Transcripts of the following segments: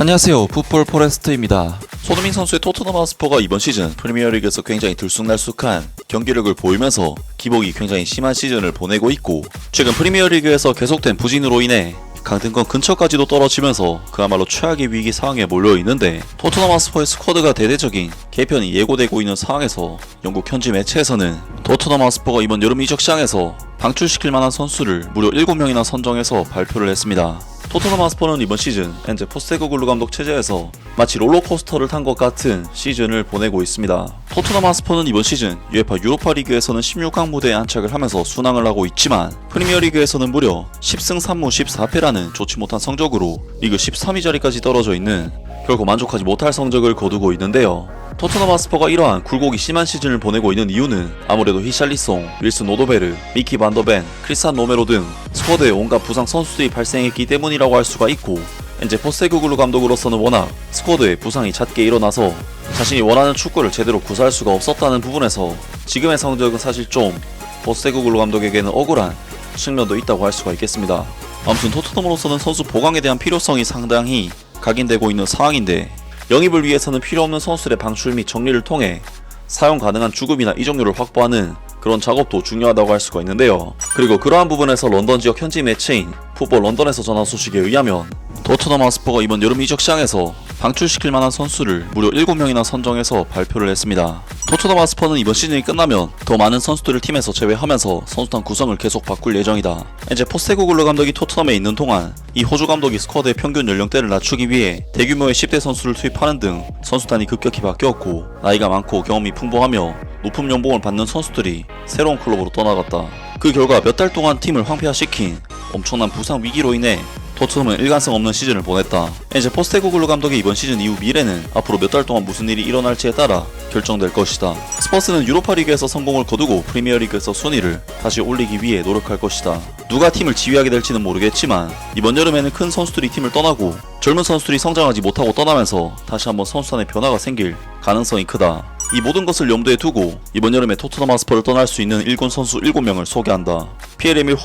안녕하세요, 풋볼 포레스트입니다. 손흥민 선수의 토트넘 하스퍼가 이번 시즌 프리미어리그에서 굉장히 들쑥날쑥한 경기력을 보이면서 기복이 굉장히 심한 시즌을 보내고 있고, 최근 프리미어리그에서 계속된 부진으로 인해 강등권 근처까지도 떨어지면서 그야말로 최악의 위기 상황에 몰려있는데, 토트넘 하스퍼의 스쿼드가 대대적인 개편이 예고되고 있는 상황에서 영국 현지 매체에서는 토트넘 하스퍼가 이번 여름 이적 시장에서 방출시킬 만한 선수를 무려 7명이나 선정해서 발표를 했습니다. 토트넘 하스퍼는 이번 시즌 엔제 포스테코글루 감독 체제에서 마치 롤러코스터를 탄 것 같은 시즌을 보내고 있습니다. 토트넘 하스퍼는 이번 시즌 UEFA 유로파 리그에서는 16강 무대에 안착을 하면서 순항을 하고 있지만, 프리미어리그에서는 무려 10승 3무 14패라는 좋지 못한 성적으로 리그 13위 자리까지 떨어져 있는 결코 만족하지 못할 성적을 거두고 있는데요. 토트넘 하스퍼가 이러한 굴곡이 심한 시즌을 보내고 있는 이유는 아무래도 히샬리송, 윌슨 오도베르, 미키 반더벤, 크리스찬 로메로 등 스쿼드에 온갖 부상 선수들이 발생했기 때문이라고 할 수가 있고, 엔제 포스테코글루 감독으로서는 워낙 스쿼드에 부상이 잦게 일어나서 자신이 원하는 축구를 제대로 구사할 수가 없었다는 부분에서 지금의 성적은 사실 좀 포스테코글루 감독에게는 억울한 측면도 있다고 할 수가 있겠습니다. 아무튼 토트넘으로서는 선수 보강에 대한 필요성이 상당히 각인되고 있는 상황인데, 영입을 위해서는 필요없는 선수들의 방출 및 정리를 통해 사용 가능한 주급이나 이적료를 확보하는 그런 작업도 중요하다고 할 수가 있는데요. 그리고 그러한 부분에서 런던 지역 현지 매체인 풋볼 런던에서 전한 소식에 의하면, 토트넘 하스퍼가 이번 여름 이적 시장에서 방출시킬 만한 선수를 무려 7명이나 선정해서 발표를 했습니다. 토트넘 하스퍼는 이번 시즌이 끝나면 더 많은 선수들을 팀에서 제외하면서 선수단 구성을 계속 바꿀 예정이다. 이제 포스테코글루 감독이 토트넘에 있는 동안 이 호주 감독이 스쿼드의 평균 연령대를 낮추기 위해 대규모의 10대 선수를 투입하는 등 선수단이 급격히 바뀌었고, 나이가 많고 경험이 풍부하며 높은 연봉을 받는 선수들이 새로운 클럽으로 떠나갔다. 그 결과 몇 달 동안 팀을 황폐화시킨 엄청난 부상 위기로 인해 토트넘은 일관성 없는 시즌을 보냈다. 이제 포스테코글루 감독의 이번 시즌 이후 미래는 앞으로 몇 달 동안 무슨 일이 일어날지에 따라 결정될 것이다. 스퍼스는 유로파리그에서 성공을 거두고 프리미어리그에서 순위를 다시 올리기 위해 노력할 것이다. 누가 팀을 지휘하게 될지는 모르겠지만, 이번 여름에는 큰 선수들이 팀을 떠나고 젊은 선수들이 성장하지 못하고 떠나면서 다시 한번 선수단의 변화가 생길 가능성이 크다. 이 모든 것을 염두에 두고 이번 여름에 토트넘 하스퍼를 떠날 수 있는 일군 선수 7명을 소개한다. 피에르 에밀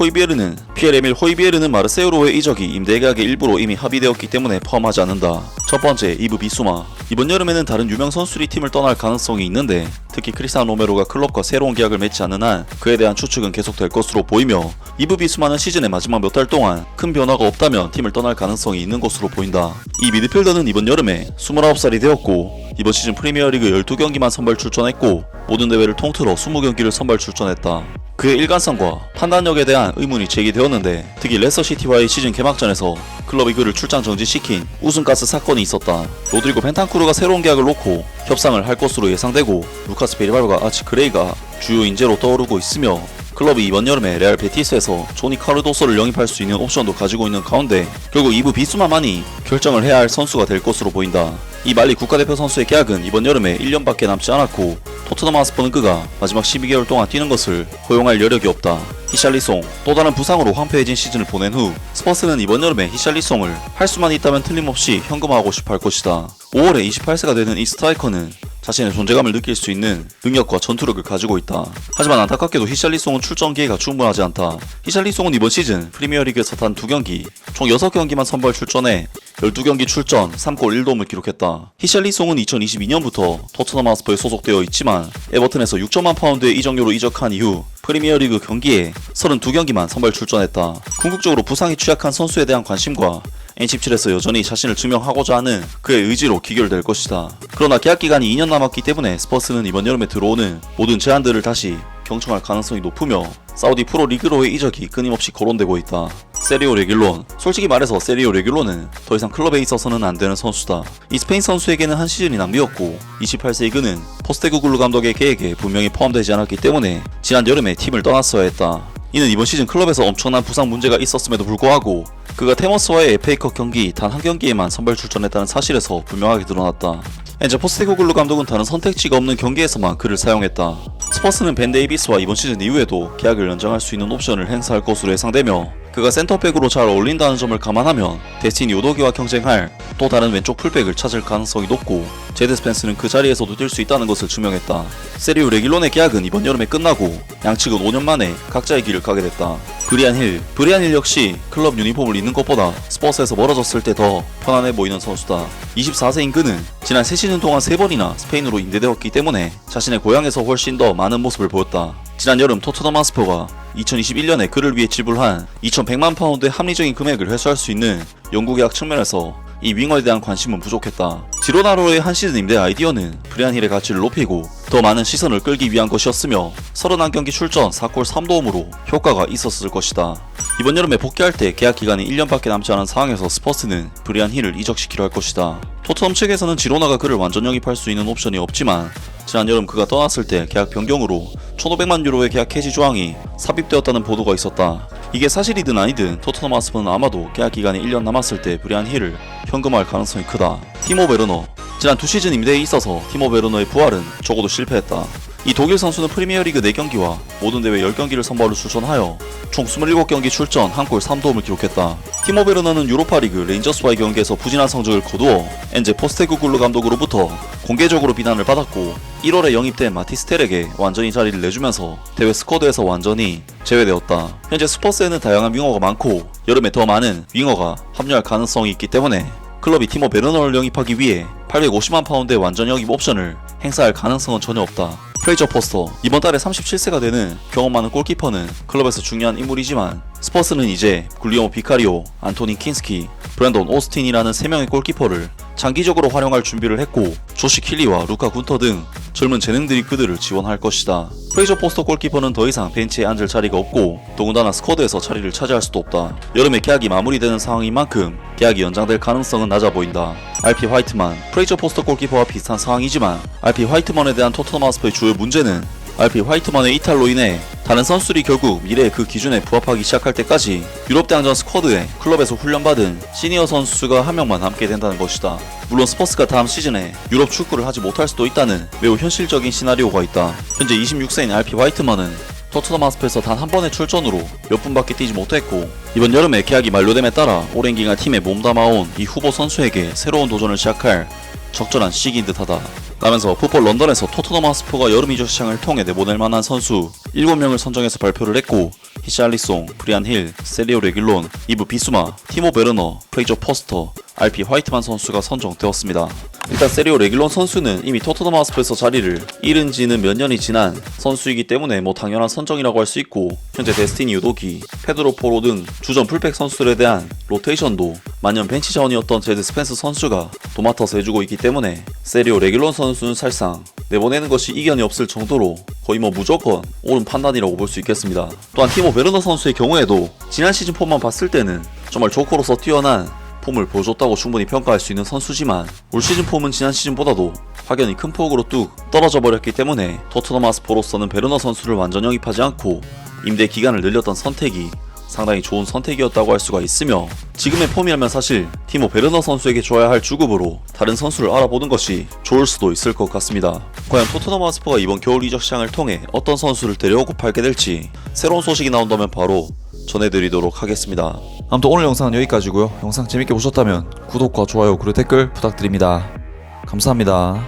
호이비에르는 마르세유로의 이적이 임대 계약의 일부로 이미 합의되었기 때문에 포함하지 않는다. 첫 번째, 이브 비수마. 이번 여름에는 다른 유명 선수들이 팀을 떠날 가능성이 있는데, 특히 크리스찬 로메로가 클럽과 새로운 계약을 맺지 않는 한 그에 대한 추측은 계속될 것으로 보이며, 이브 비수마는 시즌의 마지막 몇 달 동안 큰 변화가 없다면 팀을 떠날 가능성이 있는 것으로 보인다. 이 미드필더는 이번 여름에 29살이 되었고, 이번 시즌 프리미어리그 12경기만 선발 출전했고 모든 대회를 통틀어 20경기를 선발 출전했다. 그의 일관성과 판단력에 대한 의문이 제기되었는데, 특히 레스터시티와의 시즌 개막전에서 클럽이 그를 출장 정지시킨 우승가스 사건이 있었다. 로드리고 벤탄쿠르가 새로운 계약을 놓고 협상을 할 것으로 예상되고, 루카스 베리발과 아치 그레이가 주요 인재로 떠오르고 있으며, 클럽이 이번 여름에 레알 베티스에서 조니 카르도소를 영입할 수 있는 옵션도 가지고 있는 가운데 결국 이브 비수마만이 결정을 해야 할 선수가 될 것으로 보인다. 이 말리 국가대표 선수의 계약은 이번 여름에 1년밖에 남지 않았고, 토트넘 하스퍼는 그가 마지막 12개월 동안 뛰는 것을 허용할 여력이 없다. 히샬리송, 또 다른 부상으로 황폐해진 시즌을 보낸 후 스퍼스는 이번 여름에 히샬리송을 할 수만 있다면 틀림없이 현금화하고 싶어 할 것이다. 5월에 28세가 되는 이 스트라이커는 자신의 존재감을 느낄 수 있는 능력과 전투력을 가지고 있다. 하지만 안타깝게도 히샬리송은 출전 기회가 충분하지 않다. 히샬리송은 이번 시즌 프리미어리그에서 단 2경기, 총 6경기만 선발 출전해 12경기 출전 3골 1도움을 기록했다. 히샬리송은 2022년부터 토트넘 하스퍼에 소속되어 있지만 에버튼에서 6천만 파운드의 이적료로 이적한 이후 프리미어리그 경기에 32경기만 선발 출전했다. 궁극적으로 부상이 취약한 선수에 대한 관심과 N17에서 여전히 자신을 증명하고자 하는 그의 의지로 귀결될 것이다. 그러나 계약 기간이 2년 남았기 때문에 스퍼스는 이번 여름에 들어오는 모든 제안들을 다시 경청할 가능성이 높으며, 사우디 프로 리그로의 이적이 끊임없이 거론되고 있다. 세리오 레귤론. 솔직히 말해서 세리오 레귤론은 더 이상 클럽에 있어서는 안 되는 선수다. 이 스페인 선수에게는 한 시즌이 낭비였고, 28세의 그는 포스테코글루 감독의 계획에 분명히 포함되지 않았기 때문에 지난 여름에 팀을 떠났어야 했다. 이는 이번 시즌 클럽에서 엄청난 부상 문제가 있었음에도 불구하고 그가 테머스와의 FA컵 경기 단 한 경기에만 선발 출전했다는 사실에서 분명하게 드러났다. 엔제 포스테코글루 감독은 다른 선택지가 없는 경기에서만 그를 사용했다. 스퍼스는 벤 데이비스와 이번 시즌 이후에도 계약을 연장할 수 있는 옵션을 행사할 것으로 예상되며, 그가 센터백으로 잘 어울린다는 점을 감안하면 데스티니 요도기와 경쟁할 또 다른 왼쪽 풀백을 찾을 가능성이 높고 제드 스펜스는 그 자리에서도 뛸 수 있다는 것을 증명했다. 세리오 레길론의 계약은 이번 여름에 끝나고 양측은 5년 만에 각자의 길을 가게 됐다. 브리안 힐 역시 클럽 유니폼을 입는 것보다 스퍼스에서 멀어졌을 때 더 편안해 보이는 선수다. 24세인 그는 지난 3시즌 동안 3번이나 스페인으로 임대되었기 때문에 자신의 고향에서 훨씬 더 많은 모습을 보였다. 지난 여름 토트넘 하스퍼가 2021년에 그를 위해 지불한 2,100만 파운드의 합리적인 금액을 회수할 수 있는 영구 계약 측면에서 이 윙어에 대한 관심은 부족했다. 지로나로의 한 시즌 임대 아이디어는 브리안 힐의 가치를 높이고 더 많은 시선을 끌기 위한 것이었으며 31경기 출전 4골 3도움으로 효과가 있었을 것이다. 이번 여름에 복귀할 때 계약 기간이 1년밖에 남지 않은 상황에서 스퍼스는 브리안 힐을 이적시키려 할 것이다. 토트넘 측에서는 지로나가 그를 완전 영입할 수 있는 옵션이 없지만 지난 여름 그가 떠났을 때 계약 변경으로 1,500만 유로의 계약 해지 조항이 삽입되었다는 보도가 있었다. 이게 사실이든 아니든 토트넘 하스퍼는 아마도 계약 기간이 1년 남았을 때 브리안 힐을 현금화할 가능성이 크다. 티모 베르너 지난 2시즌 임대에 있어서 티모 베르너의 부활은 적어도 실패했다. 이 독일 선수는 프리미어리그 4경기와 모든 대회 10경기를 선발로 출전하여 총 27경기 출전 1골 3도움을 기록했다. 티모 베르너는 유로파리그 레인저스와의 경기에서 부진한 성적을 거두어 엔제 포스테구글루 감독으로부터 공개적으로 비난을 받았고 1월에 영입된 마티스텔에게 완전히 자리를 내주면서 대회 스쿼드에서 완전히 제외되었다. 현재 스퍼스에는 다양한 윙어가 많고 여름에 더 많은 윙어가 합류할 가능성이 있기 때문에 클럽이 티모 베르너를 영입하기 위해 850만 파운드의 완전 영입 옵션을 행사할 가능성은 전혀 없다. 프레이저 포스터 이번 달에 37세가 되는 경험 많은 골키퍼는 클럽에서 중요한 인물이지만 스퍼스는 이제 굴리오모 비카리오, 안토니 킨스키, 브랜돈 오스틴이라는 3명의 골키퍼를 장기적으로 활용할 준비를 했고 조시 킬리와 루카 군터 등 젊은 재능들이 그들을 지원할 것이다. 프레이저 포스터 골키퍼는 더 이상 벤치에 앉을 자리가 없고 더군다나 스쿼드에서 자리를 차지할 수도 없다. 여름에 계약이 마무리되는 상황인 만큼 계약이 연장될 가능성은 낮아 보인다. RP 화이트만 프레이저 포스터 골키퍼와 비슷한 상황이지만 RP 화이트만에 대한 토트넘 하스퍼의 주요 문제는 RP 화이트만의 이탈로 인해 다른 선수들이 결국 미래의 그 기준에 부합하기 시작할 때까지 유럽 대항전 스쿼드에 클럽에서 훈련받은 시니어 선수가 한 명만 남게 된다는 것이다. 물론 스퍼스가 다음 시즌에 유럽 축구를 하지 못할 수도 있다는 매우 현실적인 시나리오가 있다. 현재 26세인 RP 화이트만은 토트넘 하스퍼에서 단 한 번의 출전으로 몇 분밖에 뛰지 못했고 이번 여름에 계약이 만료됨에 따라 오랜 기간 팀에 몸담아온 이 후보 선수에게 새로운 도전을 시작할 적절한 시기인 듯하다. 라면서 풋볼 런던에서 토트넘 하스퍼가 여름 이적 시장을 통해 내보낼 만한 선수 7명을 선정해서 발표를 했고 히샬리송, 브리안 힐, 세리오 레길론, 이브 비수마, 티모 베르너, 프레이저 포스터, RP 화이트만 선수가 선정되었습니다. 일단 세리오 레길론 선수는 이미 토트넘 하스퍼에서 자리를 잃은 지는 몇 년이 지난 선수이기 때문에 당연한 선정이라고 할 수 있고 현재 데스티니 유도기, 페드로 포로 등 주전 풀백 선수들에 대한 로테이션도 만년 벤치 자원이었던 제드 스펜스 선수가 도맡아서 해주고 있기 때문에 세리오 레길론 선수는 사실상 내보내는 것이 이견이 없을 정도로 거의 무조건 옳은 판단이라고 볼 수 있겠습니다. 또한 티모 베르너 선수의 경우에도 지난 시즌 폼만 봤을 때는 정말 조커로서 뛰어난 폼을 보여줬다고 충분히 평가할 수 있는 선수지만 올 시즌 폼은 지난 시즌보다도 확연히 큰 폭으로 뚝 떨어져 버렸기 때문에 토트넘 하스퍼로서는 베르너 선수를 완전 영입하지 않고 임대 기간을 늘렸던 선택이 상당히 좋은 선택이었다고 할 수가 있으며 지금의 폼이라면 사실 티모 베르너 선수에게 줘야 할 주급으로 다른 선수를 알아보는 것이 좋을 수도 있을 것 같습니다. 과연 토트넘 하스퍼가 이번 겨울 이적 시장을 통해 어떤 선수를 데려오고 팔게 될지 새로운 소식이 나온다면 바로 전해드리도록 하겠습니다. 아무튼 오늘 영상은 여기까지고요. 영상 재밌게 보셨다면 구독과 좋아요 그리고 댓글 부탁드립니다. 감사합니다.